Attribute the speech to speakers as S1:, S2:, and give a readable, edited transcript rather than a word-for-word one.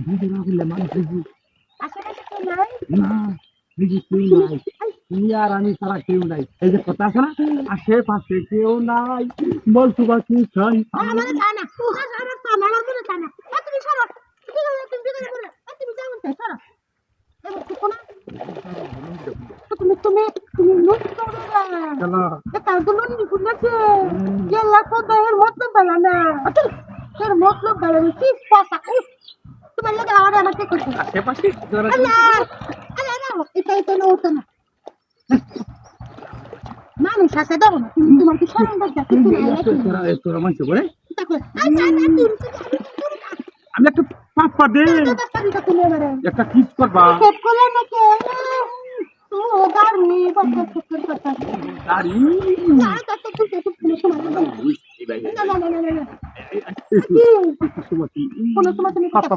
S1: বুঝে না বললে মানুষ বুঝি
S2: আশেপাশে কেউ নাই?
S1: না, বুঝি কেউ নাই। তুমি আর আমি ছাড়া কেউ নাই। এই যে কথা আছে না, আশেপাশে কেউ নাই, বলছো বা কি চাই
S2: আমারে চায় না। আমার চায় না, আমার মনে চায় না। তুমি সরো। তুমি বিকেলে বলে, তুমি যেমন চাই সরো। এবার ঠিক না? তুমি লুচি করবে না।
S1: চলো।
S2: এটা তো লুচি খুলেছে। যে লাখো দেহের মতলব বেলা না। তোর মতলব বেলা না। কি পয়সা? তোমার লাগে আমাকে করছে।
S1: আশেপাশে
S2: আল্লাহ! আল্লাহ না, এটা না ওটা না। মানুষ আছে দাও না। তুমি তোমার কি শরম করতে কিছু নাই নাকি?
S1: তোরা মানছো বলে
S2: দেখো, আচ্ছা তুমি
S1: আমি একটা পাপ্পা দে,
S2: তুমি এবারে
S1: একটা কিস করবা।
S2: সেট করলে নাকি? ও গাড়ি বসে চক্কর করতে।
S1: দাড়ি
S2: না, কত কিছু তুমি সময় না। না, না, না, না, না।
S1: সুমতি
S2: কোনো সময় তুমি
S1: পাপ্পা